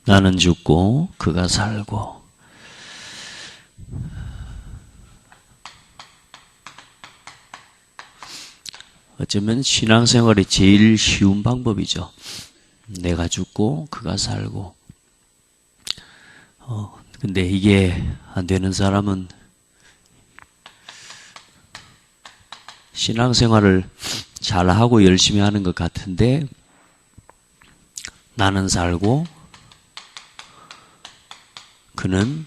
나는 죽고 그가 살고. 어쩌면 신앙생활이 제일 쉬운 방법이죠. 내가 죽고 그가 살고. 근데 이게 안 되는 사람은 신앙생활을 잘하고 열심히 하는 것 같은데 나는 살고 그는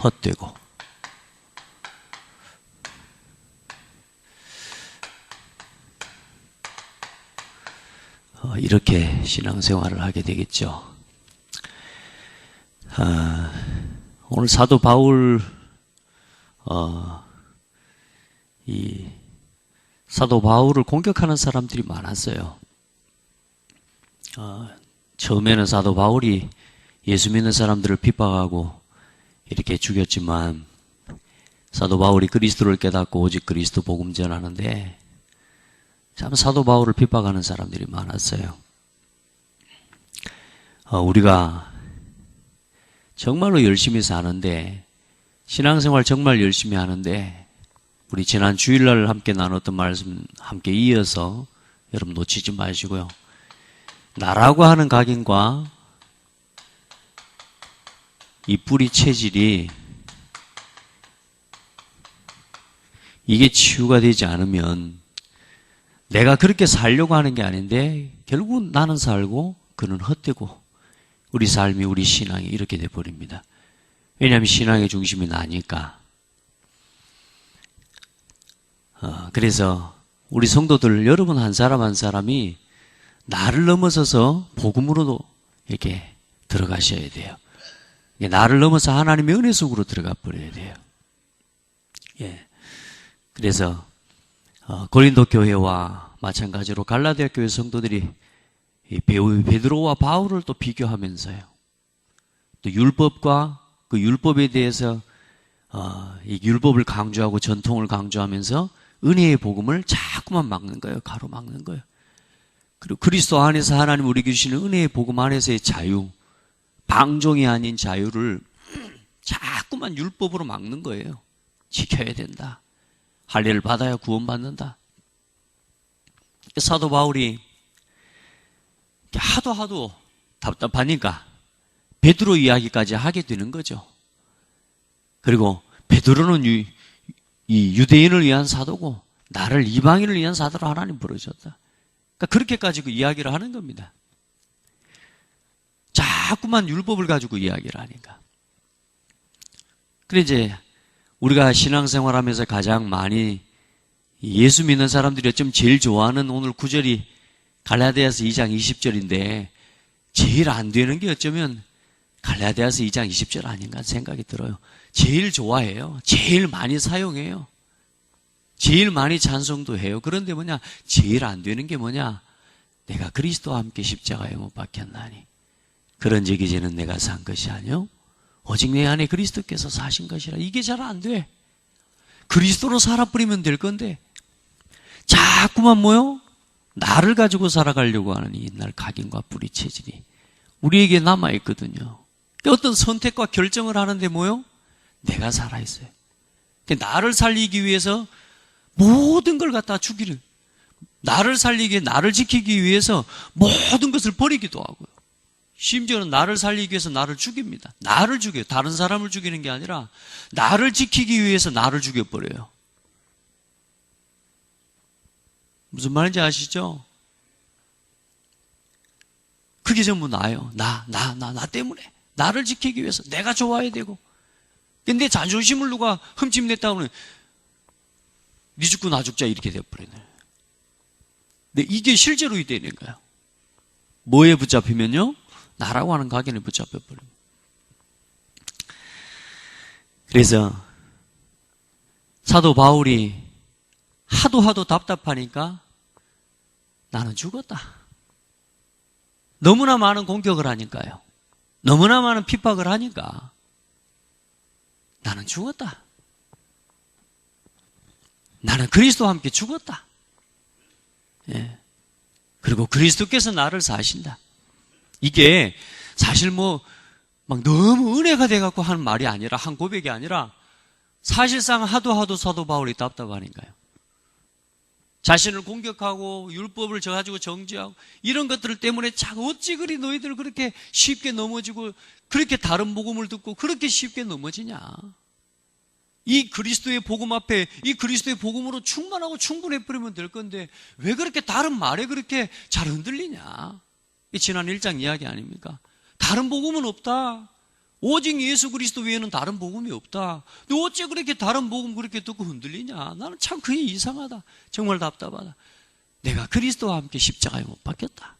헛되고. 이렇게 신앙생활을 하게 되겠죠. 오늘 사도 바울 사도 바울을 공격하는 사람들이 많았어요. 처음에는 사도 바울이 예수 믿는 사람들을 핍박하고 이렇게 죽였지만 사도 바울이 그리스도를 깨닫고 오직 그리스도 복음 전하는데 참 사도 바울을 핍박하는 사람들이 많았어요. 우리가 정말로 열심히 사는데, 신앙생활 정말 열심히 하는데, 우리 지난 주일날 함께 나눴던 말씀 함께 이어서 여러분 놓치지 마시고요. 나라고 하는 각인과 이 뿌리 체질이 이게 치유가 되지 않으면 내가 그렇게 살려고 하는 게 아닌데 결국 나는 살고 그는 헛되고 우리 삶이 우리 신앙이 이렇게 돼버립니다. 왜냐하면 신앙의 중심이 나니까. 그래서 우리 성도들 여러분 한 사람 한 사람이 나를 넘어서서 복음으로도 이렇게 들어가셔야 돼요. 나를 넘어서 하나님의 은혜 속으로 들어가 버려야 돼요. 예. 그래서 고린도 교회와 마찬가지로 갈라디아 교회 성도들이 베드로와 바울을 또 비교하면서요. 또 율법과 그 율법에 대해서 이 율법을 강조하고 전통을 강조하면서 은혜의 복음을 자꾸만 막는 거예요. 가로막는 거예요. 그리고 그리스도 안에서 하나님 우리 주시는 은혜의 복음 안에서의 자유, 방종이 아닌 자유를 자꾸만 율법으로 막는 거예요. 지켜야 된다. 할례를 받아야 구원받는다. 사도 바울이 하도 답답하니까 베드로 이야기까지 하게 되는 거죠. 그리고 베드로는 이 유대인을 위한 사도고 나를 이방인을 위한 사도로 하나님 부르셨다. 그러니까 그렇게까지 그 이야기를 하는 겁니다. 자꾸만 율법을 가지고 이야기를 하니까. 그래 이제 우리가 신앙생활하면서 가장 많이 예수 믿는 사람들이 어쩌면 제일 좋아하는 오늘 구절이 갈라디아서 2장 20절인데 제일 안 되는 게 어쩌면 갈라디아서 2장 20절 아닌가 생각이 들어요. 제일 좋아해요. 제일 많이 사용해요. 제일 많이 찬송도 해요. 그런데 뭐냐? 제일 안 되는 게 뭐냐? 내가 그리스도와 함께 십자가에 못 박혔나니 그런 적이 이제는 내가 산 것이 아니요 오직 내 안에 그리스도께서 사신 것이라. 이게 잘 안 돼. 그리스도로 살아버리면 될 건데 자꾸만 뭐요? 나를 가지고 살아가려고 하는 이 옛날 각인과 뿌리 체질이 우리에게 남아있거든요. 어떤 선택과 결정을 하는데 뭐요? 내가 살아있어요. 나를 살리기 위해서 모든 걸 갖다 주기를, 나를 살리기 위해 나를 지키기 위해서 모든 것을 버리기도 하고요. 심지어는 나를 살리기 위해서 나를 죽입니다. 나를 죽여요. 다른 사람을 죽이는 게 아니라 나를 지키기 위해서 나를 죽여버려요. 무슨 말인지 아시죠? 그게 전부 나예요. 나 때문에. 나를 지키기 위해서. 내가 좋아야 되고. 근데 자존심을 누가 흠집냈다 하면 네 죽고 나 죽자 이렇게 되어버리네. 근데 이게 실제로 되는 거예요. 뭐에 붙잡히면요? 나라고 하는 각인에 붙잡혀버립니다. 그래서 사도 바울이 하도 답답하니까 나는 죽었다. 너무나 많은 공격을 하니까요. 너무나 많은 핍박을 하니까 나는 죽었다. 나는 그리스도와 함께 죽었다. 예. 그리고 그리스도께서 나를 사신다. 이게 사실 막 너무 은혜가 돼갖고 하는 말이 아니라, 한 고백이 아니라, 사실상 하도 사도 바울이 답답하니까요. 자신을 공격하고 율법을 져가지고 정죄하고 이런 것들 때문에 어찌 그리 너희들 그렇게 쉽게 넘어지고 그렇게 다른 복음을 듣고 그렇게 쉽게 넘어지냐. 이 그리스도의 복음 앞에 이 그리스도의 복음으로 충만하고 충분해버리면 될 건데 왜 그렇게 다른 말에 그렇게 잘 흔들리냐. 이 지난 1장 이야기 아닙니까? 다른 복음은 없다. 오직 예수 그리스도 외에는 다른 복음이 없다. 너 어째 그렇게 다른 복음 그렇게 듣고 흔들리냐? 나는 참 그게 이상하다. 정말 답답하다. 내가 그리스도와 함께 십자가에 못 박혔다.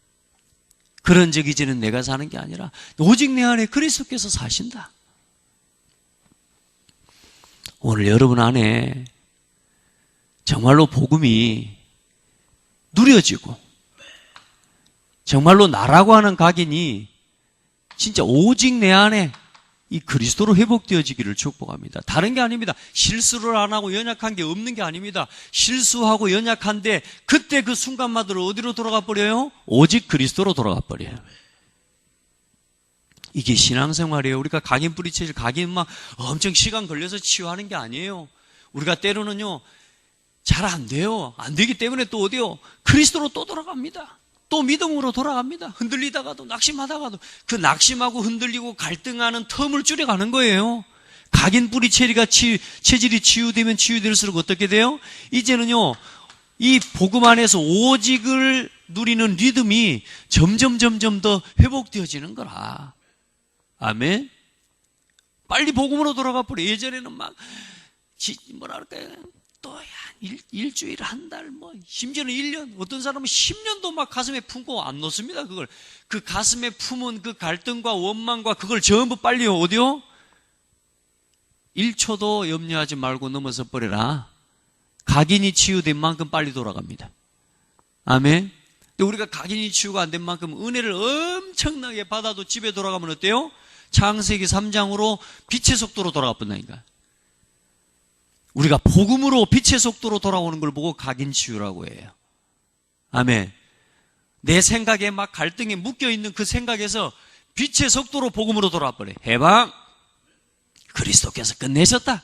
그런 적 이제는 내가 사는 게 아니라 오직 내 안에 그리스도께서 사신다. 오늘 여러분 안에 정말로 복음이 누려지고 정말로 나라고 하는 각인이 진짜 오직 내 안에 이 그리스도로 회복되어지기를 축복합니다. 다른 게 아닙니다. 실수를 안 하고 연약한 게 없는 게 아닙니다. 실수하고 연약한데 그때 그 순간마다 어디로 돌아가 버려요? 오직 그리스도로 돌아가 버려요. 이게 신앙생활이에요. 우리가 각인 뿌리채질, 각인 막 엄청 시간 걸려서 치유하는 게 아니에요. 우리가 때로는요, 잘 안 돼요. 안 되기 때문에 또 어디요? 그리스도로 또 돌아갑니다. 또 믿음으로 돌아갑니다. 흔들리다가도 낙심하다가도 그 낙심하고 흔들리고 갈등하는 텀을 줄여가는 거예요. 각인 뿌리 체질이 치유되면 치유될수록 어떻게 돼요? 이제는요, 이 복음 안에서 오직을 누리는 리듬이 점점 더 회복되어지는 거라. 아멘. 빨리 복음으로 돌아가 버려. 예전에는 막 또 일주일, 한 달, 심지어는 1년, 어떤 사람은 10년도 막 가슴에 품고 안 놓습니다, 그걸. 그 가슴에 품은 그 갈등과 원망과 그걸 전부 빨리요, 어디요? 1초도 염려하지 말고 넘어서 버려라. 각인이 치유된 만큼 빨리 돌아갑니다. 아멘. 근데 우리가 각인이 치유가 안 된 만큼 은혜를 엄청나게 받아도 집에 돌아가면 어때요? 창세기 3장으로 빛의 속도로 돌아가 본다니까. 우리가 복음으로 빛의 속도로 돌아오는 걸 보고 각인 치유라고 해요. 아멘. 내 생각에 막 갈등에 묶여있는 그 생각에서 빛의 속도로 복음으로 돌아와 버려요. 해방! 그리스도께서 끝내셨다.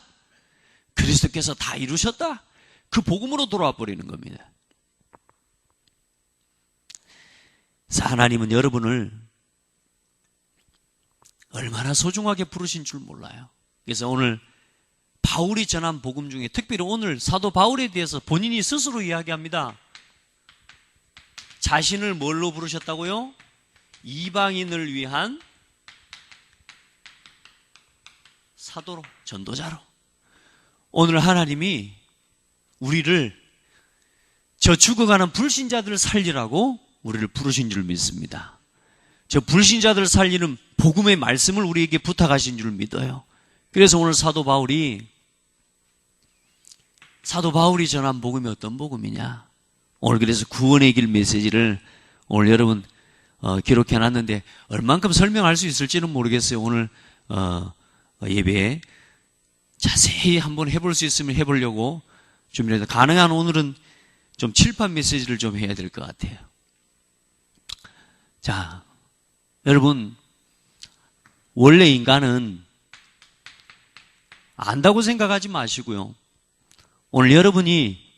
그리스도께서 다 이루셨다. 그 복음으로 돌아와 버리는 겁니다. 그래서 하나님은 여러분을 얼마나 소중하게 부르신 줄 몰라요. 그래서 오늘 바울이 전한 복음 중에 특별히 오늘 사도 바울에 대해서 본인이 스스로 이야기합니다. 자신을 뭘로 부르셨다고요? 이방인을 위한 사도로, 전도자로. 오늘 하나님이 우리를 저 죽어가는 불신자들을 살리라고 우리를 부르신 줄 믿습니다. 저 불신자들을 살리는 복음의 말씀을 우리에게 부탁하신 줄 믿어요. 그래서 오늘 사도 바울이 전한 복음이 어떤 복음이냐? 오늘 그래서 구원의 길 메시지를 오늘 여러분 기록해놨는데 얼만큼 설명할 수 있을지는 모르겠어요. 오늘 예배에 자세히 한번 해볼 수 있으면 해보려고 준비해서 가능한 오늘은 좀 칠판 메시지를 좀 해야 될 것 같아요. 자, 여러분 원래 인간은 안다고 생각하지 마시고요. 오늘 여러분이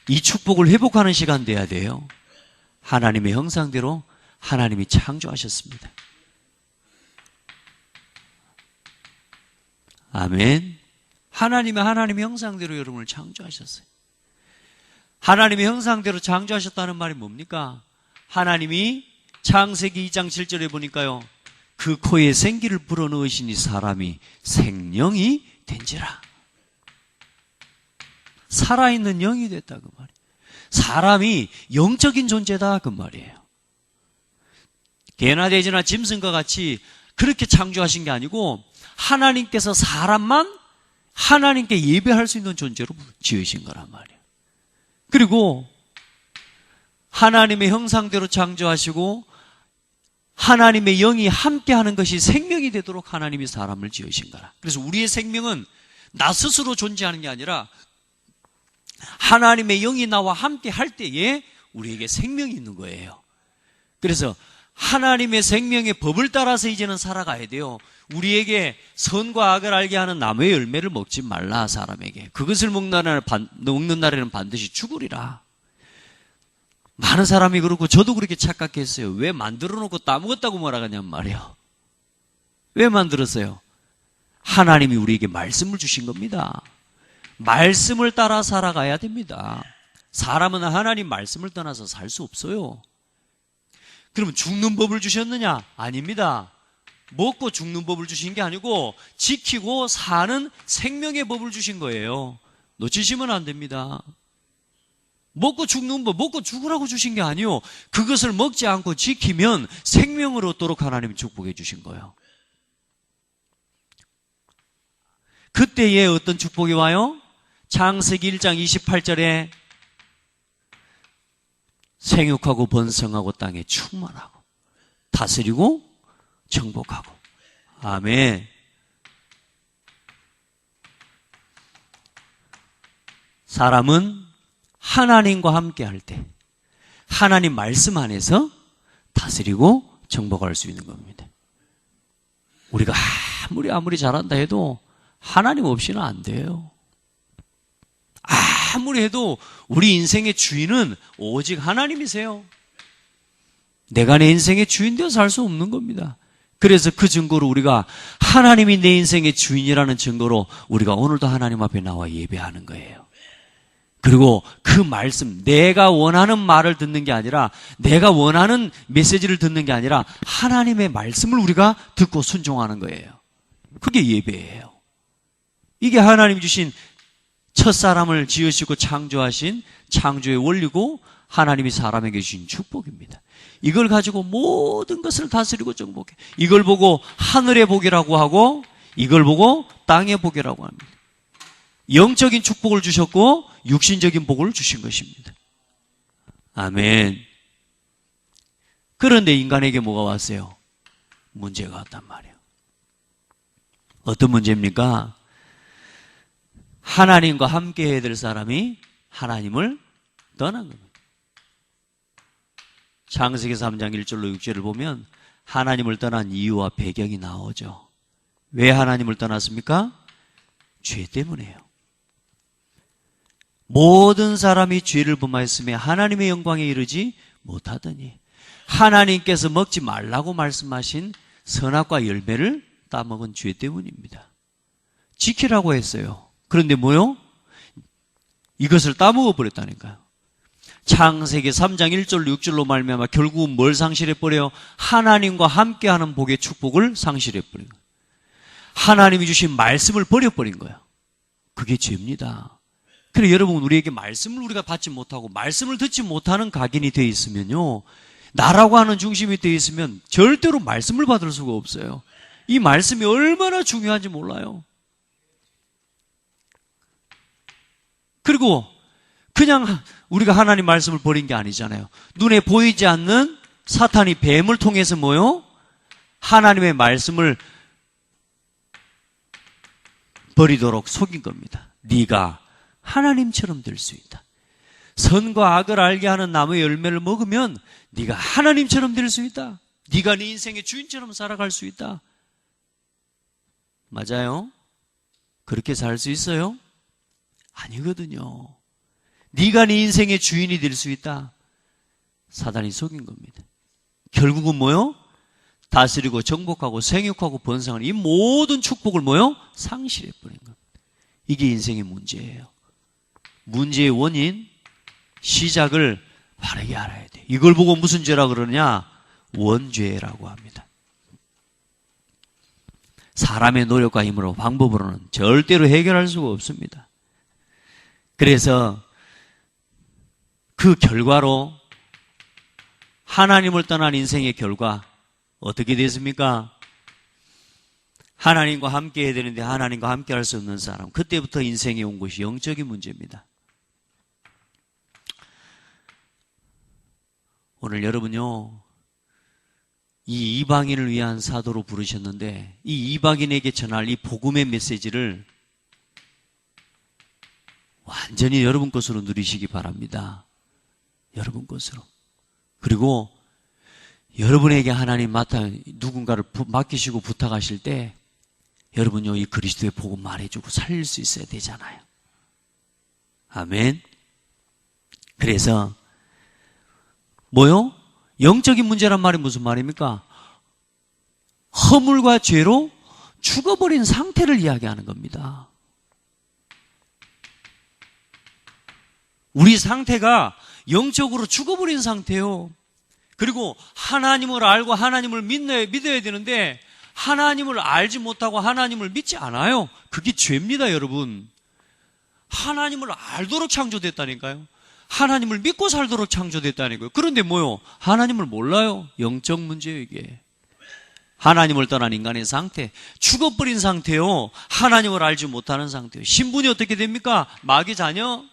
이 축복을 회복하는 시간 돼야 돼요. 하나님의 형상대로 하나님이 창조하셨습니다. 아멘. 하나님의 형상대로 여러분을 창조하셨어요. 하나님의 형상대로 창조하셨다는 말이 뭡니까? 하나님이 창세기 2장 7절에 보니까요. 그 코에 생기를 불어넣으시니 사람이 생명이 된지라. 살아있는 영이 됐다 그 말이에요. 사람이 영적인 존재다 그 말이에요. 개나 돼지나 짐승과 같이 그렇게 창조하신 게 아니고 하나님께서 사람만 하나님께 예배할 수 있는 존재로 지으신 거란 말이에요. 그리고 하나님의 형상대로 창조하시고 하나님의 영이 함께하는 것이 생명이 되도록 하나님이 사람을 지으신 거라. 그래서 우리의 생명은 나 스스로 존재하는 게 아니라 하나님의 영이 나와 함께 할 때에 우리에게 생명이 있는 거예요. 그래서 하나님의 생명의 법을 따라서 이제는 살아가야 돼요. 우리에게 선과 악을 알게 하는 나무의 열매를 먹지 말라, 사람에게. 그것을 먹는 날에는 반드시 죽으리라. 많은 사람이 그렇고 저도 그렇게 착각했어요. 왜 만들어 놓고 따먹었다고 뭐라 하냔 말이에요. 왜 만들었어요? 하나님이 우리에게 말씀을 주신 겁니다. 말씀을 따라 살아가야 됩니다. 사람은 하나님 말씀을 떠나서 살 수 없어요. 그러면 죽는 법을 주셨느냐? 아닙니다. 먹고 죽는 법을 주신 게 아니고 지키고 사는 생명의 법을 주신 거예요. 놓치시면 안 됩니다. 먹고 죽는 법, 먹고 죽으라고 주신 게 아니요. 그것을 먹지 않고 지키면 생명을 얻도록 하나님이 축복해 주신 거예요. 그때에 어떤 축복이 와요? 창세기 1장 28절에 생육하고 번성하고 땅에 충만하고 다스리고 정복하고. 아멘. 사람은 하나님과 함께 할 때 하나님 말씀 안에서 다스리고 정복할 수 있는 겁니다. 우리가 아무리 잘한다 해도 하나님 없이는 안 돼요. 아무리 해도 우리 인생의 주인은 오직 하나님이세요. 내가 내 인생의 주인 되어 살 수 없는 겁니다. 그래서 그 증거로 우리가 하나님이 내 인생의 주인이라는 증거로 우리가 오늘도 하나님 앞에 나와 예배하는 거예요. 그리고 그 말씀, 내가 원하는 말을 듣는 게 아니라, 내가 원하는 메시지를 듣는 게 아니라 하나님의 말씀을 우리가 듣고 순종하는 거예요. 그게 예배예요. 이게 하나님 주신 첫사람을 지으시고 창조하신 창조의 원리고 하나님이 사람에게 주신 축복입니다. 이걸 가지고 모든 것을 다스리고 정복해. 이걸 보고 하늘의 복이라고 하고 이걸 보고 땅의 복이라고 합니다. 영적인 축복을 주셨고 육신적인 복을 주신 것입니다. 아멘. 그런데 인간에게 뭐가 왔어요? 문제가 왔단 말이에요. 어떤 문제입니까? 하나님과 함께 해야 될 사람이 하나님을 떠난 겁니다. 창세기 3장 1절로 6절을 보면 하나님을 떠난 이유와 배경이 나오죠. 왜 하나님을 떠났습니까? 죄 때문에요. 모든 사람이 죄를 범하였으며 하나님의 영광에 이르지 못하더니 하나님께서 먹지 말라고 말씀하신 선악과 열매를 따먹은 죄 때문입니다. 지키라고 했어요. 그런데 뭐요? 이것을 따먹어 버렸다니까요. 창세기 3장 1절로 6절로 말미암아 결국은 뭘 상실해버려요? 하나님과 함께하는 복의 축복을 상실해버린 거예요. 하나님이 주신 말씀을 버려버린 거예요. 그게 죄입니다. 그래서 여러분, 우리에게 말씀을 우리가 받지 못하고 말씀을 듣지 못하는 각인이 되어 있으면요, 나라고 하는 중심이 되어 있으면 절대로 말씀을 받을 수가 없어요. 이 말씀이 얼마나 중요한지 몰라요. 그리고 그냥 우리가 하나님 말씀을 버린 게 아니잖아요. 눈에 보이지 않는 사탄이 뱀을 통해서 뭐요? 하나님의 말씀을 버리도록 속인 겁니다. 네가 하나님처럼 될 수 있다. 선과 악을 알게 하는 나무의 열매를 먹으면 네가 하나님처럼 될 수 있다. 네가 네 인생의 주인처럼 살아갈 수 있다. 맞아요? 그렇게 살 수 있어요? 아니거든요. 네가 네 인생의 주인이 될 수 있다. 사단이 속인 겁니다. 결국은 뭐요? 다스리고 정복하고 생육하고 번성하는 이 모든 축복을 뭐요? 상실해버린 겁니다. 이게 인생의 문제예요. 문제의 원인, 시작을 바르게 알아야 돼요. 이걸 보고 무슨 죄라 그러냐? 원죄라고 합니다. 사람의 노력과 힘으로, 방법으로는 절대로 해결할 수가 없습니다. 그래서 그 결과로 하나님을 떠난 인생의 결과 어떻게 됐습니까? 하나님과 함께 해야 되는데 하나님과 함께 할 수 없는 사람, 그때부터 인생에 온 것이 영적인 문제입니다. 오늘 여러분요, 이 이방인을 위한 사도로 부르셨는데 이 이방인에게 전할 이 복음의 메시지를 완전히 여러분 것으로 누리시기 바랍니다. 여러분 것으로. 그리고 여러분에게 하나님 누군가를 맡기시고 부탁하실 때 여러분요, 이 그리스도의 복음 말해주고 살릴 수 있어야 되잖아요. 아멘. 그래서 뭐요? 영적인 문제란 말이 무슨 말입니까? 허물과 죄로 죽어버린 상태를 이야기하는 겁니다. 우리 상태가 영적으로 죽어버린 상태요. 그리고 하나님을 알고 하나님을 믿어야 되는데 하나님을 알지 못하고 하나님을 믿지 않아요. 그게 죄입니다, 여러분. 하나님을 알도록 창조됐다니까요. 하나님을 믿고 살도록 창조됐다니까요. 그런데 뭐요? 하나님을 몰라요. 영적 문제예요, 이게. 하나님을 떠난 인간의 상태, 죽어버린 상태요. 하나님을 알지 못하는 상태요. 신분이 어떻게 됩니까? 마귀 자녀.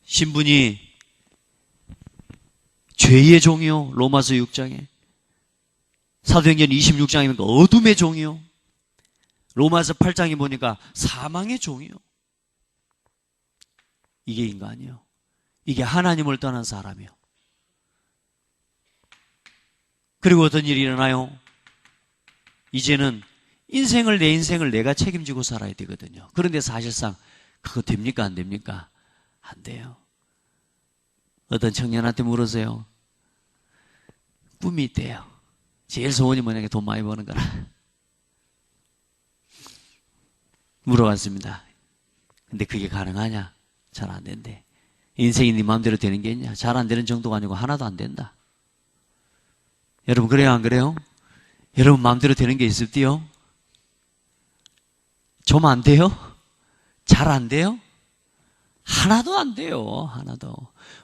신분이 죄의 종이요. 로마서 6장에. 사도행전 26장이니까 어둠의 종이요. 로마서 8장에 보니까 사망의 종이요. 이게 인간이요. 이게 하나님을 떠난 사람이요. 그리고 어떤 일이 일어나요? 이제는 내 인생을 내가 책임지고 살아야 되거든요. 그런데 사실상 그거 됩니까? 안 됩니까? 안 돼요. 어떤 청년한테 물으세요. 꿈이 있대요. 제일 소원이 뭐냐면 돈 많이 버는 거라. 물어봤습니다. 근데 그게 가능하냐? 잘 안 된대. 인생이 네 마음대로 되는 게 있냐? 잘 안 되는 정도가 아니고 하나도 안 된다. 여러분 그래요, 안 그래요? 여러분 마음대로 되는 게 있을지요? 좀 안 돼요? 잘 안 돼요? 하나도 안 돼요. 하나도.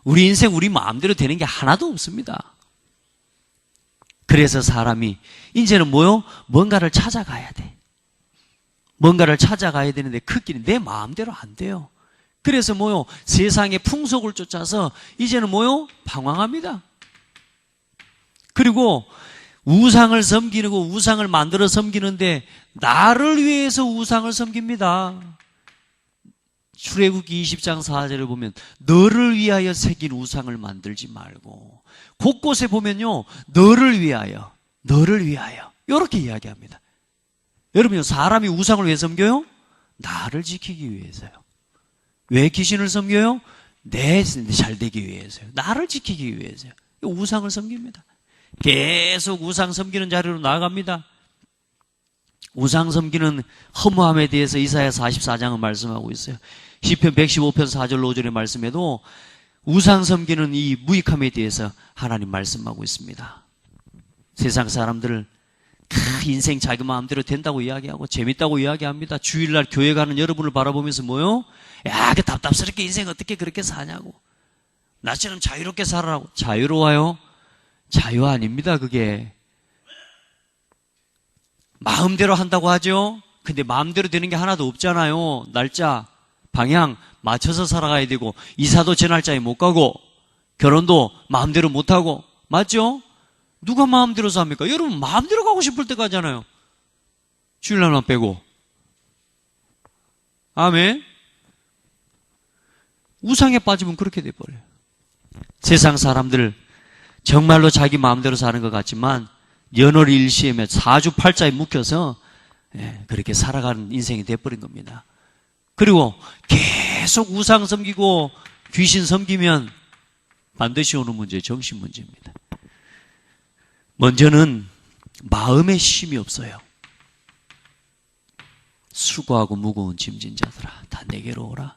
우리 인생 우리 마음대로 되는 게 하나도 없습니다. 그래서 사람이 이제는 뭐요? 뭔가를 찾아가야 돼. 뭔가를 찾아가야 되는데 그 길이 내 마음대로 안 돼요. 그래서 뭐요? 세상의 풍속을 쫓아서 이제는 뭐요? 방황합니다. 그리고 우상을 섬기고 우상을 만들어 섬기는데 나를 위해서 우상을 섬깁니다. 출애굽기 20장 4절을 보면 너를 위하여 새긴 우상을 만들지 말고 곳곳에 보면요. 너를 위하여 이렇게 이야기합니다. 여러분요. 사람이 우상을 왜 섬겨요? 나를 지키기 위해서요. 왜 귀신을 섬겨요? 내 잘되기 위해서요. 나를 지키기 위해서요. 우상을 섬깁니다. 계속 우상 섬기는 자리로 나아갑니다. 우상 섬기는 허무함에 대해서 이사야 44장은 말씀하고 있어요. 시편 115편 4절 5절의 말씀에도 우상 섬기는 이 무익함에 대해서 하나님 말씀하고 있습니다. 세상 사람들을 인생 자기 마음대로 된다고 이야기하고 재밌다고 이야기합니다. 주일날 교회 가는 여러분을 바라보면서 뭐요? 야, 그 답답스럽게 인생 어떻게 그렇게 사냐고. 나처럼 자유롭게 살아라고. 자유로워요? 자유 아닙니다, 그게. 마음대로 한다고 하죠? 근데 마음대로 되는 게 하나도 없잖아요. 날짜, 방향 맞춰서 살아가야 되고, 이사도 제 날짜에 못 가고, 결혼도 마음대로 못 하고, 맞죠? 누가 마음대로 삽니까? 여러분 마음대로 가고 싶을 때 가잖아요. 주일날만 빼고. 아멘. 우상에 빠지면 그렇게 돼버려요. 세상 사람들 정말로 자기 마음대로 사는 것 같지만 연월 일시에 사주팔자에 묶여서 그렇게 살아가는 인생이 돼버린 겁니다. 그리고 계속 우상 섬기고 귀신 섬기면 반드시 오는 문제, 정신 문제입니다. 먼저는 마음에 쉼이 없어요. 수고하고 무거운 짐진 자들아 다 내게로 오라.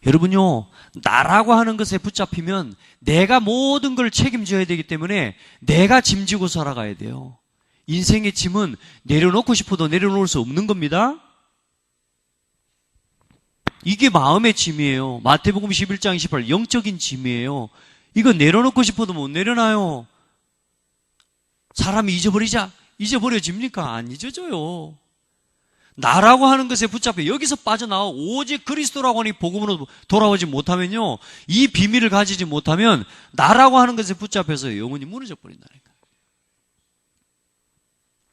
여러분요, 나라고 하는 것에 붙잡히면 내가 모든 걸 책임져야 되기 때문에 내가 짐지고 살아가야 돼요. 인생의 짐은 내려놓고 싶어도 내려놓을 수 없는 겁니다. 이게 마음의 짐이에요. 마태복음 11장 28 영적인 짐이에요. 이거 내려놓고 싶어도 못 내려놔요. 사람이 잊어버려집니까? 안 잊어져요. 나라고 하는 것에 붙잡혀 여기서 빠져나와 오직 그리스도라고 하는 이 복음으로 돌아오지 못하면요, 이 비밀을 가지지 못하면 나라고 하는 것에 붙잡혀서 영원히 무너져 버린다니까.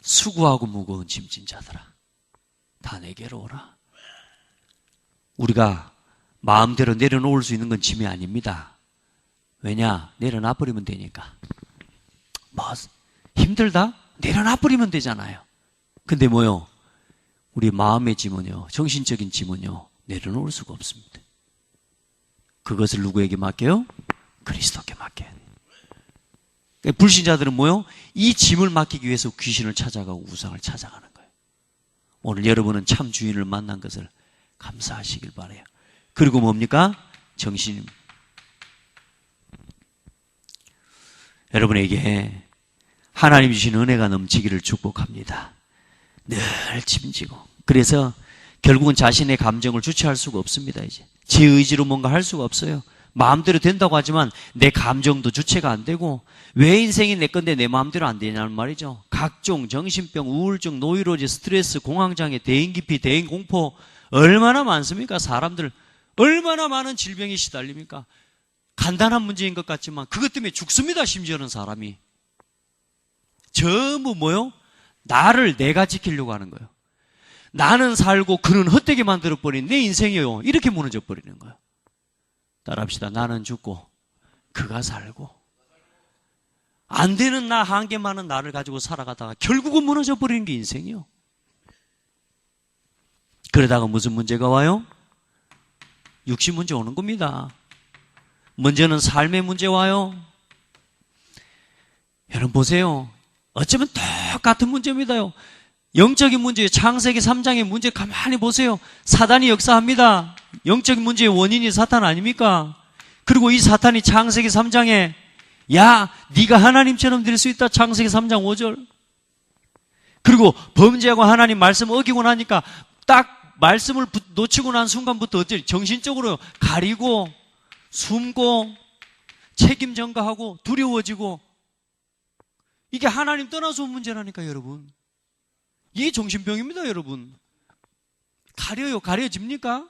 수고하고 무거운 짐진 자들아 다 내게로 오라. 우리가 마음대로 내려놓을 수 있는 건 짐이 아닙니다. 왜냐? 내려놔 버리면 되니까. 뭐 힘들다? 내려놔 버리면 되잖아요. 근데 뭐요? 우리 마음의 짐은요, 정신적인 짐은요, 내려놓을 수가 없습니다. 그것을 누구에게 맡겨요? 그리스도께 맡겨야 돼요. 그러니까 불신자들은 뭐요? 이 짐을 맡기기 위해서 귀신을 찾아가고 우상을 찾아가는 거예요. 오늘 여러분은 참 주인을 만난 것을 감사하시길 바라요. 그리고 뭡니까? 정신. 여러분에게 하나님 주신 은혜가 넘치기를 축복합니다. 늘 짐지고. 그래서 결국은 자신의 감정을 주체할 수가 없습니다. 이제 제 의지로 뭔가 할 수가 없어요. 마음대로 된다고 하지만 내 감정도 주체가 안 되고, 왜 인생이 내 건데 내 마음대로 안 되냐는 말이죠. 각종 정신병, 우울증, 노이로제, 스트레스, 공황장애, 대인기피, 대인공포 얼마나 많습니까? 사람들 얼마나 많은 질병에 시달립니까? 간단한 문제인 것 같지만 그것 때문에 죽습니다. 심지어는 사람이 전부 뭐요? 나를 내가 지키려고 하는 거예요. 나는 살고 그는 헛되게 만들어버린 내 인생이요, 이렇게 무너져 버리는 거예요. 따라합시다. 나는 죽고 그가 살고. 안 되는 나, 한계 많은 나를 가지고 살아가다가 결국은 무너져 버리는 게 인생이요. 그러다가 무슨 문제가 와요? 육신 문제 오는 겁니다. 먼저는 삶의 문제 와요. 여러분 보세요. 어쩌면 똑같은 문제입니다요. 영적인 문제, 창세기 3장의 문제 가만히 보세요. 사단이 역사합니다. 영적인 문제의 원인이 사탄 아닙니까? 그리고 이 사탄이 창세기 3장에 야, 네가 하나님처럼 될 수 있다. 창세기 3장 5절. 그리고 범죄하고 하나님 말씀 어기고 나니까 딱 말씀을 놓치고 난 순간부터 어째 정신적으로 가리고 숨고 책임 전가하고 두려워지고, 이게 하나님 떠나서 온 문제라니까 여러분. 이게 정신병입니다 여러분. 가려요. 가려집니까?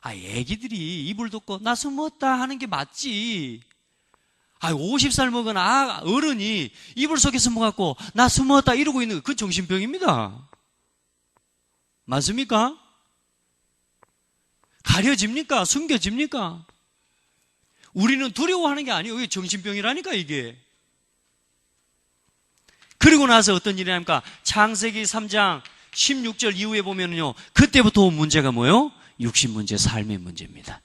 애기들이 이불 덮고 나 숨었다 하는 게 맞지. 50살 먹은 어른이 이불 속에 숨어갖고 나 숨었다 이러고 있는 거, 그건 정신병입니다. 맞습니까? 가려집니까? 숨겨집니까? 우리는 두려워하는 게 아니에요. 이게 정신병이라니까 이게. 그리고 나서 어떤 일이 납니까? 창세기 3장 16절 이후에 보면요, 그때부터 온 문제가 뭐예요? 육신 문제, 삶의 문제입니다.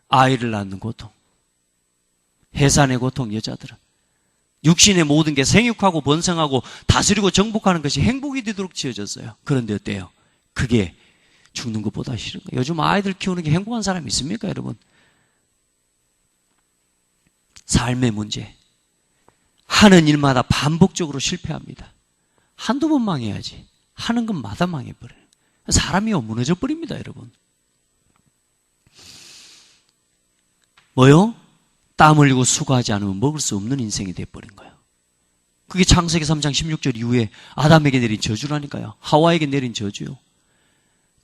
아이를 낳는 고통, 해산의 고통. 여자들은 육신의 모든 게 생육하고 번성하고 다스리고 정복하는 것이 행복이 되도록 지어졌어요. 그런데 어때요? 그게 죽는 것보다 싫은 거예요. 요즘 아이들 키우는 게 행복한 사람이 있습니까 여러분? 삶의 문제, 하는 일마다 반복적으로 실패합니다. 한두 번 망해야지 하는 것마다 망해버려요. 사람이 무너져 버립니다 여러분. 뭐요? 땀 흘리고 수고하지 않으면 먹을 수 없는 인생이 돼버린 거예요. 그게 창세기 3장 16절 이후에 아담에게 내린 저주라니까요. 하와에게 내린 저주요.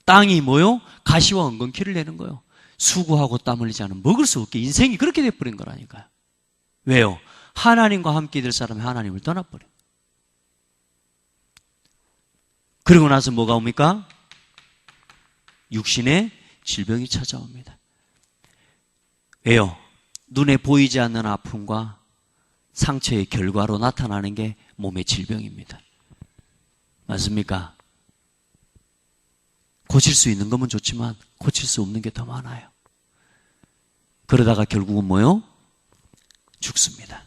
땅이 뭐요? 가시와 엉겅퀴를 내는 거예요. 수고하고 땀 흘리지 않으면 먹을 수 없게 인생이 그렇게 돼버린 거라니까요. 왜요? 하나님과 함께 될 사람이 하나님을 떠나버려. 그러고 나서 뭐가 옵니까? 육신의 질병이 찾아옵니다. 왜요? 눈에 보이지 않는 아픔과 상처의 결과로 나타나는 게 몸의 질병입니다. 맞습니까? 고칠 수 있는 거면 좋지만 고칠 수 없는 게 더 많아요. 그러다가 결국은 뭐요? 죽습니다.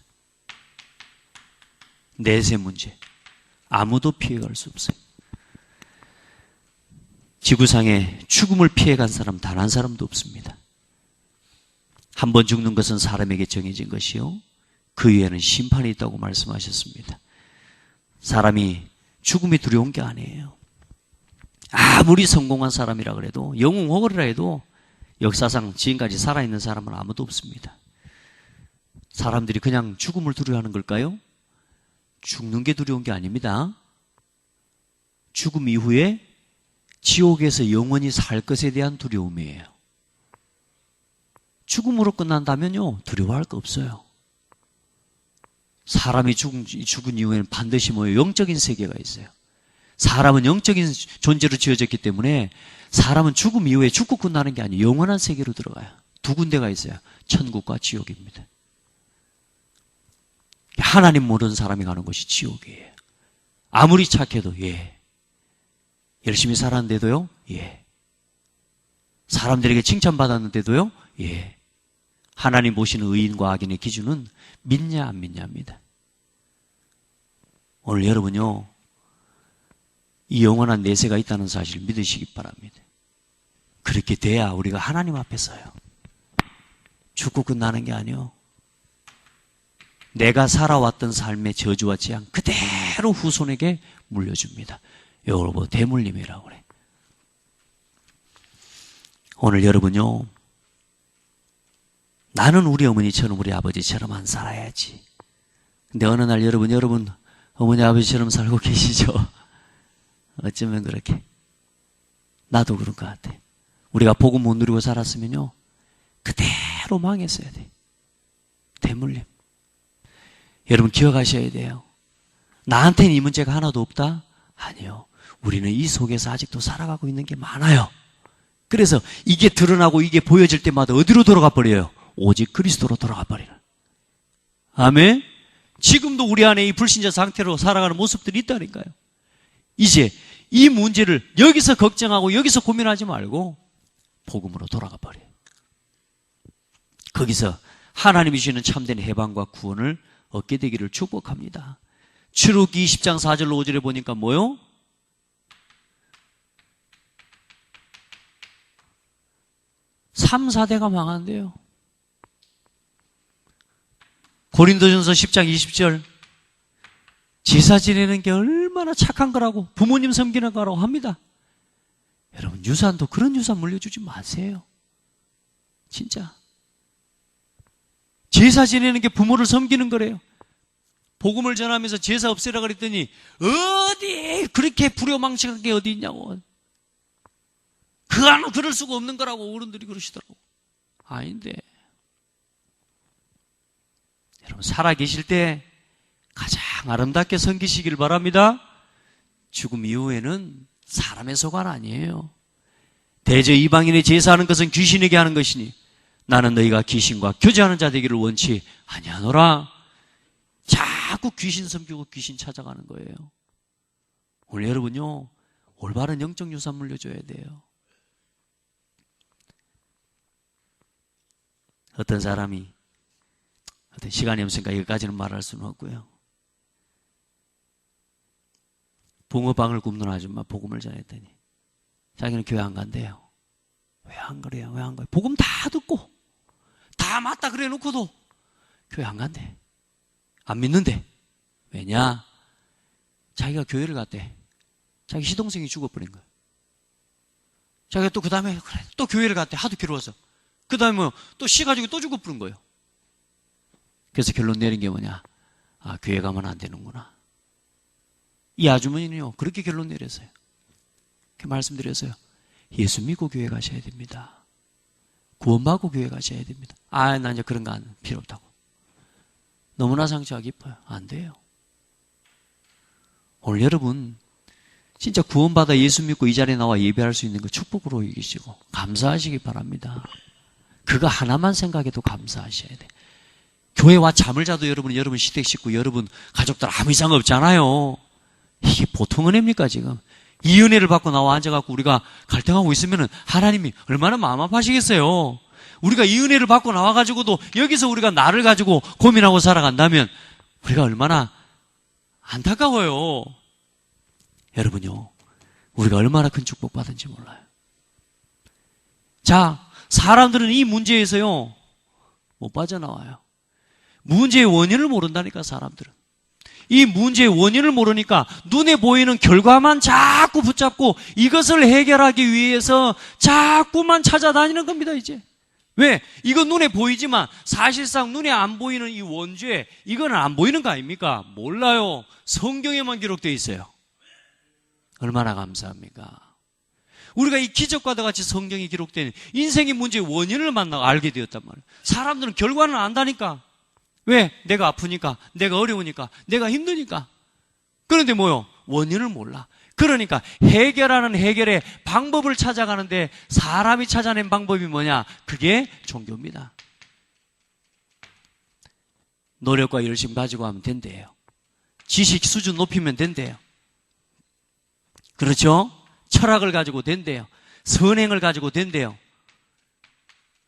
내세 문제. 아무도 피해갈 수 없어요. 지구상에 죽음을 피해간 사람 단 한 사람도 없습니다. 한 번 죽는 것은 사람에게 정해진 것이요, 그 위에는 심판이 있다고 말씀하셨습니다. 사람이 죽음이 두려운 게 아니에요. 아무리 성공한 사람이라 그래도, 영웅호걸이라 해도 역사상 지금까지 살아있는 사람은 아무도 없습니다. 사람들이 그냥 죽음을 두려워하는 걸까요? 죽는 게 두려운 게 아닙니다. 죽음 이후에 지옥에서 영원히 살 것에 대한 두려움이에요. 죽음으로 끝난다면요, 두려워할 거 없어요. 사람이 죽은 이후에는 반드시 뭐예요? 영적인 세계가 있어요. 사람은 영적인 존재로 지어졌기 때문에 사람은 죽음 이후에 죽고 끝나는 게 아니에요. 영원한 세계로 들어가요. 두 군데가 있어요. 천국과 지옥입니다. 하나님 모르는 사람이 가는 곳이 지옥이에요. 아무리 착해도, 예. 열심히 살았는데도요, 예. 사람들에게 칭찬받았는데도요, 예. 하나님 보시는 의인과 악인의 기준은 믿냐 안 믿냐입니다. 오늘 여러분요, 이 영원한 내세가 있다는 사실을 믿으시기 바랍니다. 그렇게 돼야 우리가 하나님 앞에 서요. 죽고 끝나는 게 아니요. 내가 살아왔던 삶의 저주와 재앙 그대로 후손에게 물려줍니다. 이걸 뭐 대물림이라고 그래. 오늘 여러분요, 나는 우리 어머니처럼 우리 아버지처럼 안 살아야지. 근데 어느 날 여러분 어머니 아버지처럼 살고 계시죠? 어쩌면 그렇게. 나도 그런 것 같아. 우리가 복음 못 누리고 살았으면요, 그대로 망했어야 돼. 대물림. 여러분 기억하셔야 돼요. 나한테는 이 문제가 하나도 없다? 아니요. 우리는 이 속에서 아직도 살아가고 있는 게 많아요. 그래서 이게 드러나고 이게 보여질 때마다 어디로 돌아가 버려요? 오직 그리스도로 돌아가 버리는. 아멘? 지금도 우리 안에 이 불신자 상태로 살아가는 모습들이 있다니까요. 이제 이 문제를 여기서 걱정하고 여기서 고민하지 말고 복음으로 돌아가 버려요. 거기서 하나님이 주시는 참된 해방과 구원을 얻게 되기를 축복합니다. 출애굽기 20장 4절로 5절에 보니까 뭐요? 삼 4대가 망한대요. 고린도전서 10장 20절, 제사 지내는 게 얼마나 착한 거라고, 부모님 섬기는 거라고 합니다. 여러분 유산도 그런 유산 물려주지 마세요. 진짜. 제사 지내는 게 부모를 섬기는 거래요. 복음을 전하면서 제사 없애라 그랬더니 어디 그렇게 불효망측한 게 어디 있냐고. 그거는 그럴 수가 없는 거라고 어른들이 그러시더라고. 아닌데. 여러분 살아계실 때 가장 아름답게 섬기시길 바랍니다. 죽음 이후에는 사람의 소관 아니에요. 대저 이방인의 제사하는 것은 귀신에게 하는 것이니 나는 너희가 귀신과 교제하는 자 되기를 원치 아니하노라. 자꾸 귀신 섬기고 귀신 찾아가는 거예요. 오늘 여러분요, 올바른 영적 유산 물려줘야 돼요. 어떤 사람이, 어떤 시간이 없으니까 여기까지는 말할 수는 없고요, 붕어빵을 굽는 아줌마 복음을 전했더니 자기는 교회 안 간대요. 왜 안 그래요? 왜 안 가요? 복음 다 듣고 다 맞다 그래 놓고도 교회 안 간대. 안 믿는데. 왜냐? 자기가 교회를 갔대. 자기 시동생이 죽어버린 거예요. 자기가 또 그 다음에 그래, 또 교회를 갔대. 하도 괴로워서. 그 다음에 또 시 가지고 또 죽어버린 거예요. 그래서 결론 내린 게 뭐냐? 아, 교회 가면 안 되는구나. 이 아주머니는요, 그렇게 결론 내렸어요. 그렇게 말씀드렸어요. 예수 믿고 교회 가셔야 됩니다. 구원받고 교회 가셔야 됩니다. 아, 나 이제 그런 거 안 필요 없다고. 너무나 상처가 깊어요. 안 돼요. 오늘 여러분 진짜 구원받아 예수 믿고 이 자리에 나와 예배할 수 있는 거 축복으로 여기시고 감사하시기 바랍니다. 그거 하나만 생각해도 감사하셔야 돼. 교회 와 잠을 자도 여러분 시댁 식구, 여러분 가족들 아무 이상 없잖아요. 이게 보통 은혜입니까 지금? 이 은혜를 받고 나와 앉아갖고 우리가 갈등하고 있으면 하나님이 얼마나 마음 아파하시겠어요. 우리가 이 은혜를 받고 나와가지고도 여기서 우리가 나를 가지고 고민하고 살아간다면 우리가 얼마나 안타까워요. 여러분요, 우리가 얼마나 큰 축복 받은지 몰라요. 자, 사람들은 이 문제에서요 못 빠져나와요. 문제의 원인을 모른다니까. 사람들은 이 문제의 원인을 모르니까 눈에 보이는 결과만 자꾸 붙잡고 이것을 해결하기 위해서 자꾸만 찾아다니는 겁니다. 이제 왜? 이건 눈에 보이지만 사실상 눈에 안 보이는 이 원죄, 이거는 안 보이는 거 아닙니까? 몰라요. 성경에만 기록되어 있어요. 얼마나 감사합니까? 우리가 이 기적과도 같이 성경이 기록된 인생의 문제의 원인을 만나고 알게 되었단 말이에요. 사람들은 결과는 안다니까. 왜? 내가 아프니까, 내가 어려우니까, 내가 힘드니까. 그런데 뭐요? 원인을 몰라. 그러니까 해결하는 해결의 방법을 찾아가는데 사람이 찾아낸 방법이 뭐냐? 그게 종교입니다. 노력과 열심 가지고 하면 된대요. 지식 수준 높이면 된대요. 그렇죠? 철학을 가지고 된대요. 선행을 가지고 된대요.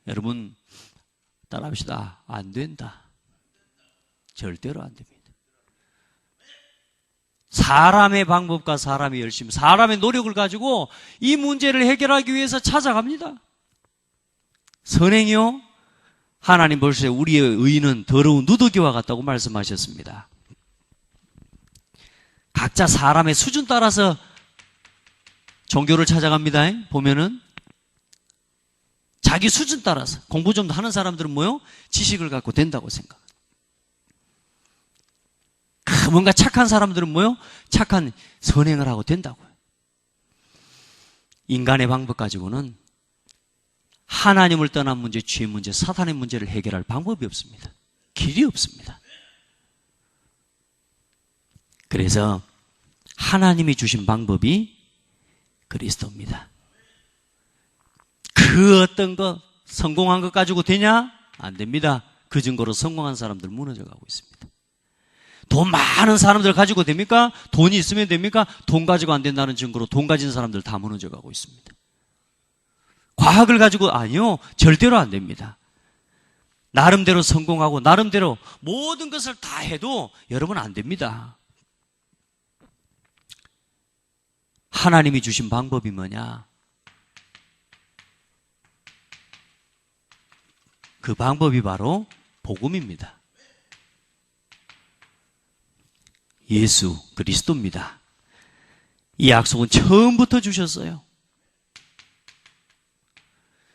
여러분 따라합시다. 안 된다. 절대로 안 됩니다. 사람의 방법과 사람의 열심, 사람의 노력을 가지고 이 문제를 해결하기 위해서 찾아갑니다. 선행이요? 하나님 벌써 우리의 의는 더러운 누더기와 같다고 말씀하셨습니다. 각자 사람의 수준 따라서 종교를 찾아갑니다. 보면은 자기 수준 따라서 공부 좀 하는 사람들은 뭐요? 지식을 갖고 된다고 생각. 뭔가 착한 사람들은 뭐요? 착한 선행을 하고 된다고요. 인간의 방법 가지고는 하나님을 떠난 문제, 죄 문제, 사탄의 문제를 해결할 방법이 없습니다. 길이 없습니다. 그래서 하나님이 주신 방법이 그리스도입니다. 그 어떤 것, 성공한 것 가지고 되냐? 안 됩니다. 그 증거로 성공한 사람들 무너져 가고 있습니다. 돈 많은 사람들 가지고 됩니까? 돈이 있으면 됩니까? 돈 가지고 안 된다는 증거로 돈 가진 사람들 다 무너져 가고 있습니다. 과학을 가지고 아니요, 절대로 안 됩니다. 나름대로 성공하고 나름대로 모든 것을 다 해도 여러분 안 됩니다. 하나님이 주신 방법이 뭐냐? 그 방법이 바로 복음입니다. 예수 그리스도입니다. 이 약속은 처음부터 주셨어요.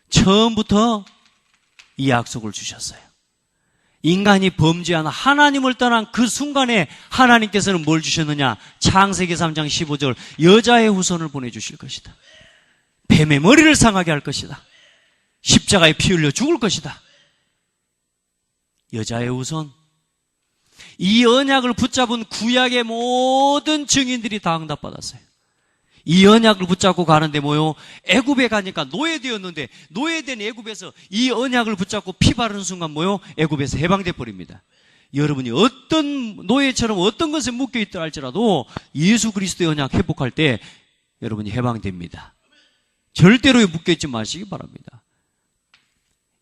처음부터 이 약속을 주셨어요. 인간이 범죄한 하나님을 떠난 그 순간에 하나님께서는 뭘 주셨느냐? 창세기 3장 15절 여자의 후손을 보내주실 것이다. 뱀의 머리를 상하게 할 것이다. 십자가에 피 흘려 죽을 것이다. 여자의 후손. 이 언약을 붙잡은 구약의 모든 증인들이 다 응답받았어요. 이 언약을 붙잡고 가는데 뭐요? 애굽에 가니까 노예되었는데 노예된 애굽에서 이 언약을 붙잡고 피 바르는 순간 뭐요? 애굽에서 해방돼 버립니다. 여러분이 어떤 노예처럼 어떤 것에 묶여 있다 할지라도 예수 그리스도의 언약 회복할 때 여러분이 해방됩니다. 절대로 묶여 있지 마시기 바랍니다.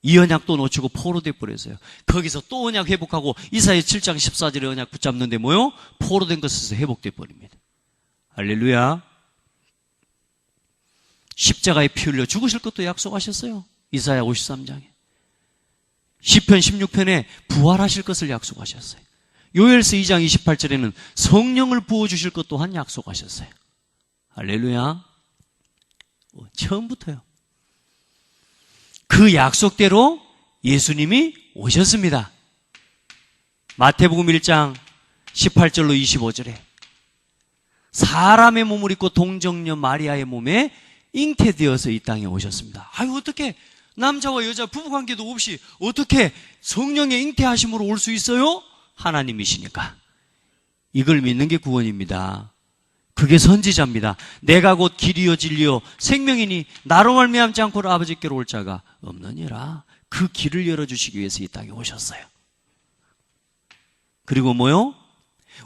이 언약도 놓치고 포로돼 버렸어요. 거기서 또 언약 회복하고 이사야 7장 14절의 언약 붙잡는데 뭐요? 포로된 것에서 회복돼 버립니다. 할렐루야. 십자가에 피 흘려 죽으실 것도 약속하셨어요. 이사야 53장에. 시편 16편에 부활하실 것을 약속하셨어요. 요엘서 2장 28절에는 성령을 부어주실 것 또한 약속하셨어요. 할렐루야. 처음부터요. 그 약속대로 예수님이 오셨습니다. 마태복음 1장 18절로 25절에 사람의 몸을 입고 동정녀 마리아의 몸에 잉태되어서 이 땅에 오셨습니다. 아유, 어떻게 남자와 여자 부부관계도 없이 어떻게 성령의 잉태하심으로 올 수 있어요? 하나님이시니까. 이걸 믿는 게 구원입니다. 그게 선지자입니다. 내가 곧 길이요 진리요 생명이니 나로 말미암지 않고 아버지께로 올 자가 없느니라. 그 길을 열어주시기 위해서 이 땅에 오셨어요. 그리고 뭐요?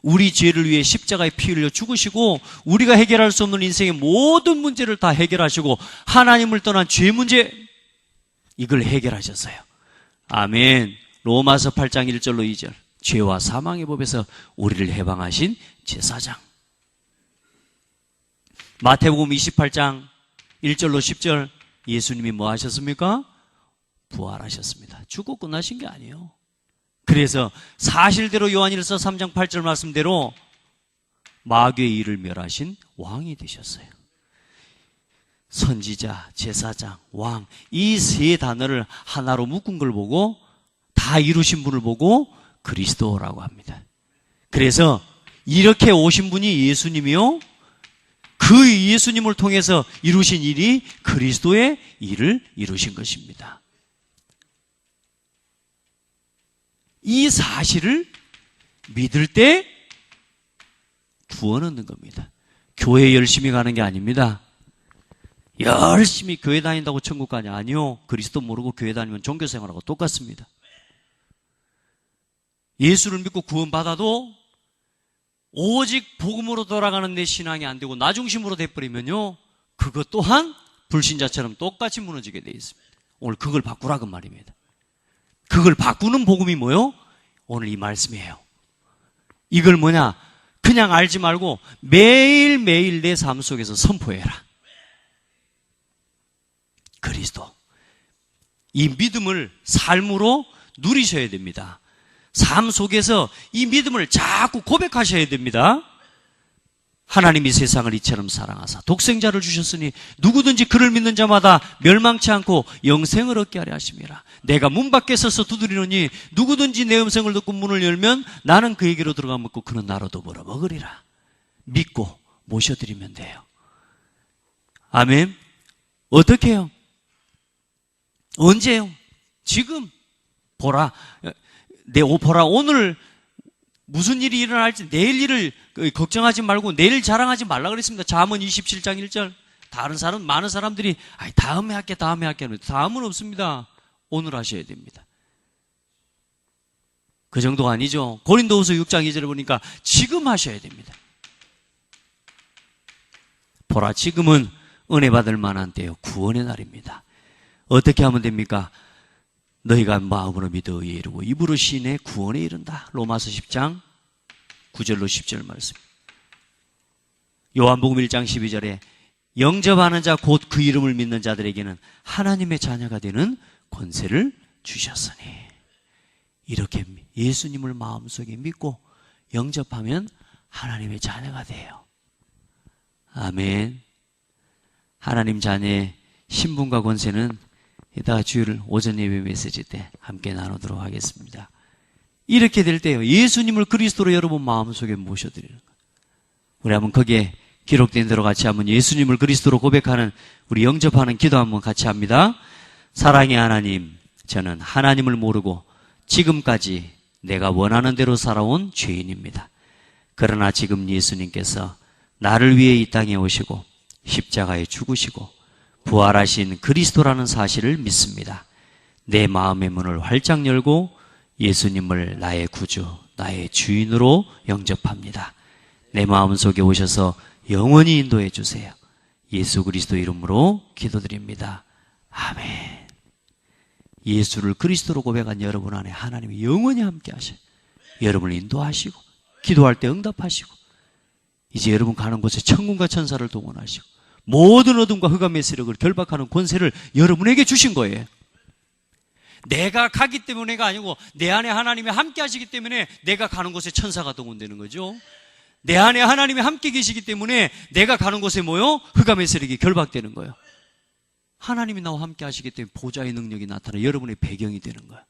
우리 죄를 위해 십자가에 피 흘려 죽으시고 우리가 해결할 수 없는 인생의 모든 문제를 다 해결하시고 하나님을 떠난 죄 문제 이걸 해결하셨어요. 아멘. 로마서 8장 1절로 2절 죄와 사망의 법에서 우리를 해방하신 제사장. 마태복음 28장 1절로 10절 예수님이 뭐 하셨습니까? 부활하셨습니다. 죽고 끝나신 게 아니에요. 그래서 사실대로 요한일서 3장 8절 말씀대로 마귀의 일을 멸하신 왕이 되셨어요. 선지자, 제사장, 왕 이 세 단어를 하나로 묶은 걸 보고 다 이루신 분을 보고 그리스도라고 합니다. 그래서 이렇게 오신 분이 예수님이요. 그 예수님을 통해서 이루신 일이 그리스도의 일을 이루신 것입니다. 이 사실을 믿을 때 구원 얻는 겁니다. 교회 열심히 가는 게 아닙니다. 열심히 교회 다닌다고 천국 가냐? 아니요. 그리스도 모르고 교회 다니면 종교생활하고 똑같습니다. 예수를 믿고 구원받아도 오직 복음으로 돌아가는 내 신앙이 안 되고 나 중심으로 돼버리면요, 그것 또한 불신자처럼 똑같이 무너지게 돼 있습니다. 오늘 그걸 바꾸라고 말입니다. 그걸 바꾸는 복음이 뭐요? 오늘 이 말씀이에요. 이걸 뭐냐? 그냥 알지 말고 매일매일 내 삶 속에서 선포해라. 그리스도. 이 믿음을 삶으로 누리셔야 됩니다. 삶 속에서 이 믿음을 자꾸 고백하셔야 됩니다. 하나님이 세상을 이처럼 사랑하사 독생자를 주셨으니 누구든지 그를 믿는 자마다 멸망치 않고 영생을 얻게 하려 하심이라. 내가 문 밖에 서서 두드리노니 누구든지 내 음성을 듣고 문을 열면 나는 그에게로 들어가 먹고 그는 나로도 벌어 먹으리라. 믿고 모셔드리면 돼요. 아멘. 어떻게 해요? 언제요? 지금. 보라. 보라. 오늘 무슨 일이 일어날지 내일 일을 걱정하지 말고 내일 자랑하지 말라 그랬습니다. 잠언 27장 1절. 많은 사람들이 다음에 할게 하는데 다음은 없습니다. 오늘 하셔야 됩니다. 그 정도가 아니죠. 고린도후서 6장 2절에 보니까 지금 하셔야 됩니다. 보라, 지금은 은혜 받을 만한 때요, 구원의 날입니다. 어떻게 하면 됩니까? 너희가 마음으로 믿어 의에 이르고 입으로 시인해 구원에 이른다. 로마서 10장 9절로 10절 말씀. 요한복음 1장 12절에 영접하는 자 곧 그 이름을 믿는 자들에게는 하나님의 자녀가 되는 권세를 주셨으니. 이렇게 예수님을 마음속에 믿고 영접하면 하나님의 자녀가 돼요. 아멘. 하나님 자녀의 신분과 권세는 이따가 주일 오전 예배 메시지 때 함께 나누도록 하겠습니다. 이렇게 될 때요, 예수님을 그리스도로 여러분 마음속에 모셔드리는 거예요. 우리 한번 거기에 기록된 대로 같이 한번 예수님을 그리스도로 고백하는, 우리 영접하는 기도 한번 같이 합니다. 사랑의 하나님, 저는 하나님을 모르고 지금까지 내가 원하는 대로 살아온 죄인입니다. 그러나 지금 예수님께서 나를 위해 이 땅에 오시고 십자가에 죽으시고 부활하신 그리스도라는 사실을 믿습니다. 내 마음의 문을 활짝 열고 예수님을 나의 구주, 나의 주인으로 영접합니다. 내 마음속에 오셔서 영원히 인도해 주세요. 예수 그리스도 이름으로 기도드립니다. 아멘. 예수를 그리스도로 고백한 여러분 안에 하나님이 영원히 함께 하셔요. 여러분을 인도하시고 기도할 때 응답하시고 이제 여러분 가는 곳에 천군과 천사를 동원하시고 모든 어둠과 흑암의 세력을 결박하는 권세를 여러분에게 주신 거예요. 내가 가기 때문에가 아니고 내 안에 하나님이 함께 하시기 때문에 내가 가는 곳에 천사가 동원되는 거죠. 내 안에 하나님이 함께 계시기 때문에 내가 가는 곳에 뭐요? 흑암의 세력이 결박되는 거예요. 하나님이 나와 함께 하시기 때문에 보좌의 능력이 나타나 여러분의 배경이 되는 거예요.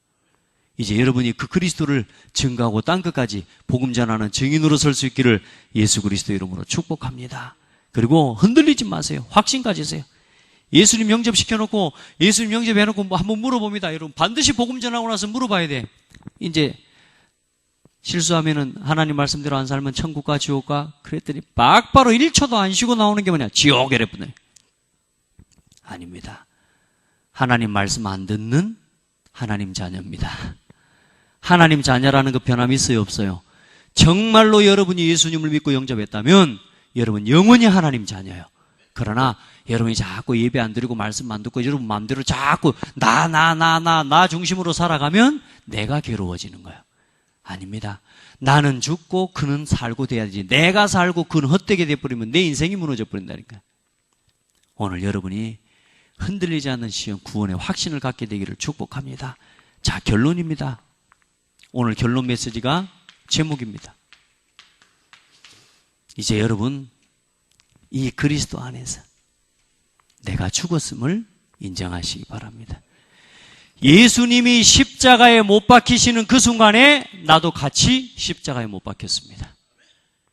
이제 여러분이 그 그리스도를 증거하고 땅끝까지 복음 전하는 증인으로 설 수 있기를 예수 그리스도 이름으로 축복합니다. 그리고 흔들리지 마세요. 확신 가지세요. 예수님 영접시켜놓고 예수님 영접해놓고 한번 물어봅니다. 여러분 반드시 복음 전하고 나서 물어봐야 돼. 이제 실수하면은 하나님 말씀대로 안 살면 천국과 지옥과 그랬더니 막바로 1초도 안 쉬고 나오는 게 뭐냐? 지옥 이랬거든요. 아닙니다. 하나님 말씀 안 듣는 하나님 자녀입니다. 하나님 자녀라는 그 변함이 있어요, 없어요? 정말로 여러분이 예수님을 믿고 영접했다면 여러분 영원히 하나님 자녀예요. 그러나 여러분이 자꾸 예배 안 드리고 말씀 안 듣고 여러분 마음대로 자꾸 나 중심으로 살아가면 내가 괴로워지는 거예요. 아닙니다. 나는 죽고 그는 살고 돼야지. 내가 살고 그는 헛되게 돼버리면 내 인생이 무너져 버린다니까요. 오늘 여러분이 흔들리지 않는 시험 구원의 확신을 갖게 되기를 축복합니다. 자, 결론입니다. 오늘 결론 메시지가 제목입니다. 이제 여러분 이 그리스도 안에서 내가 죽었음을 인정하시기 바랍니다. 예수님이 십자가에 못 박히시는 그 순간에 나도 같이 십자가에 못 박혔습니다.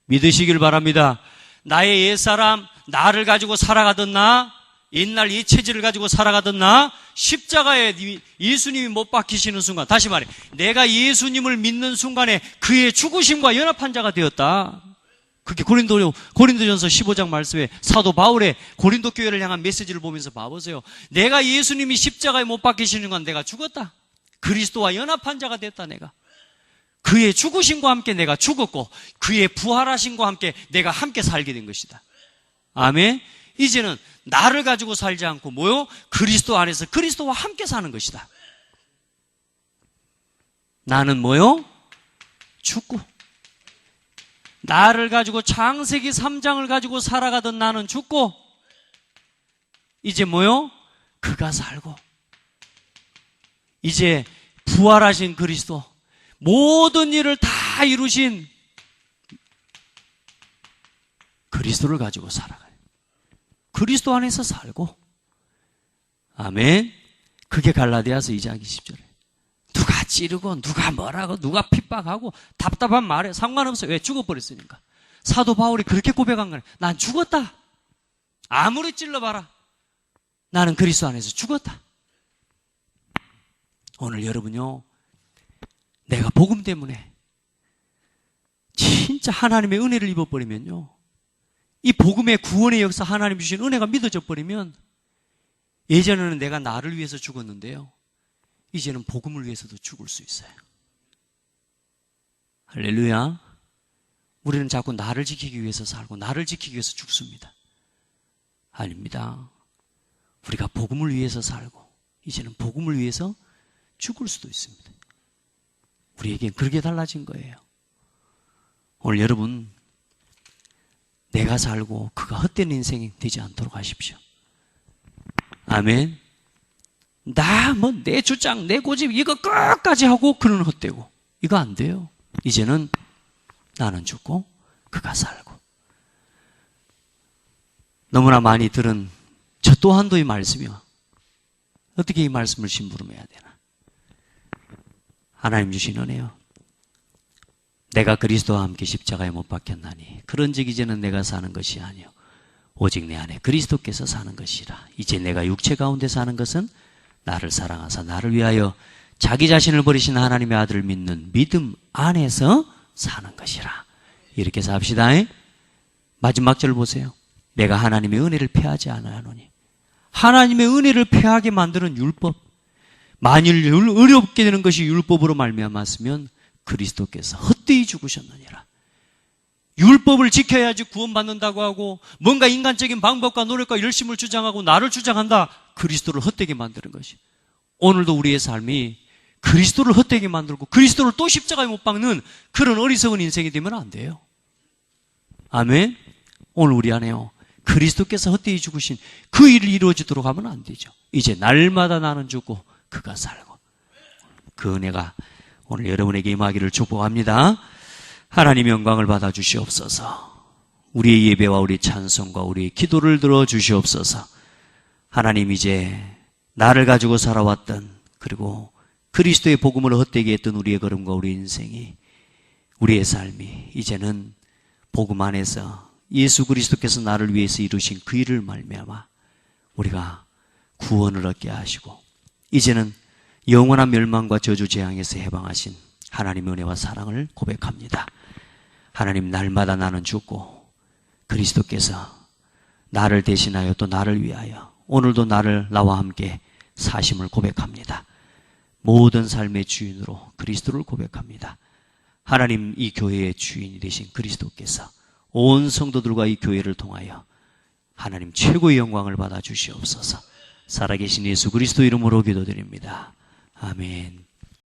믿으시길 바랍니다. 나의 옛사람, 나를 가지고 살아가던 나, 옛날 이 체질을 가지고 살아가던 나, 십자가에 예수님이 못 박히시는 순간, 다시 말해, 내가 예수님을 믿는 순간에 그의 죽으심과 연합한 자가 되었다. 그게 고린도전서 15장 말씀에 사도 바울의 고린도 교회를 향한 메시지를 보면서 봐보세요. 내가 예수님이 십자가에 못 박히시는 건 내가 죽었다. 그리스도와 연합한 자가 됐다, 내가. 그의 죽으심과 함께 내가 죽었고 그의 부활하심과 함께 내가 함께 살게 된 것이다. 아멘. 이제는 나를 가지고 살지 않고 뭐요? 그리스도 안에서 그리스도와 함께 사는 것이다. 나는 뭐요? 죽고 나를 가지고 창세기 3장을 가지고 살아가던 나는 죽고 이제 뭐요? 그가 살고 이제 부활하신 그리스도 모든 일을 다 이루신 그리스도를 가지고 살아가요. 그리스도 안에서 살고 아멘. 그게 갈라디아서 2장 20절에 누가 찌르고 누가 뭐라고 누가 핍박하고 답답한 말에 상관없어요. 왜? 죽어버렸으니까. 사도 바울이 그렇게 고백한 거예요. 난 죽었다. 아무리 찔러봐라. 나는 그리스도 안에서 죽었다. 오늘 여러분요, 내가 복음 때문에 진짜 하나님의 은혜를 입어버리면요, 이 복음의 구원의 역사, 하나님 주신 은혜가 믿어져 버리면 예전에는 내가 나를 위해서 죽었는데요, 이제는 복음을 위해서도 죽을 수 있어요. 할렐루야. 우리는 자꾸 나를 지키기 위해서 살고 나를 지키기 위해서 죽습니다. 아닙니다. 우리가 복음을 위해서 살고 이제는 복음을 위해서 죽을 수도 있습니다. 우리에겐 그렇게 달라진 거예요. 오늘 여러분, 내가 살고 그가 헛된 인생이 되지 않도록 하십시오. 아멘. 내 주장, 내 고집 이거 끝까지 하고 그는 헛되고 이거 안 돼요. 이제는 나는 죽고 그가 살고. 너무나 많이 들은 저 또한도 이 말씀이요. 어떻게 이 말씀을 심부름해야 되나? 하나님 주신 은혜요. 내가 그리스도와 함께 십자가에 못 박혔나니 그런즉 이제는 내가 사는 것이 아니요 오직 내 안에 그리스도께서 사는 것이라. 이제 내가 육체 가운데 사는 것은 나를 사랑하사 나를 위하여 자기 자신을 버리신 하나님의 아들을 믿는 믿음 안에서 사는 것이라. 이렇게 해서 합시다. 마지막 절 보세요. 내가 하나님의 은혜를 패하지 않아하노니. 하나님의 은혜를 패하게 만드는 율법, 만일 어렵게 되는 것이 율법으로 말미암았으면 그리스도께서 헛되이 죽으셨느니라. 율법을 지켜야지 구원받는다고 하고 뭔가 인간적인 방법과 노력과 열심을 주장하고 나를 주장한다. 그리스도를 헛되게 만드는 것이. 오늘도 우리의 삶이 그리스도를 헛되게 만들고 그리스도를 또 십자가에 못 박는 그런 어리석은 인생이 되면 안 돼요. 아멘. 오늘 우리 안에요, 그리스도께서 헛되이 죽으신 그 일을 이루어지도록 하면 안 되죠. 이제 날마다 나는 죽고 그가 살고. 그 은혜가 오늘 여러분에게 임하기를 축복합니다. 하나님 영광을 받아 주시옵소서. 우리의 예배와 우리의 찬송과 우리의 기도를 들어 주시옵소서. 하나님, 이제 나를 가지고 살아왔던, 그리고 그리스도의 복음을 헛되게 했던 우리의 걸음과 우리의 인생이, 우리의 삶이 이제는 복음 안에서 예수 그리스도께서 나를 위해서 이루신 그 일을 말미암아 우리가 구원을 얻게 하시고 이제는 영원한 멸망과 저주 재앙에서 해방하신 하나님의 은혜와 사랑을 고백합니다. 하나님, 날마다 나는 죽고 그리스도께서 나를 대신하여 또 나를 위하여 오늘도 나와 함께 사심을 고백합니다. 모든 삶의 주인으로 그리스도를 고백합니다. 하나님, 이 교회의 주인이 되신 그리스도께서 온 성도들과 이 교회를 통하여 하나님 최고의 영광을 받아 주시옵소서. 살아계신 예수 그리스도 이름으로 기도드립니다. 아멘.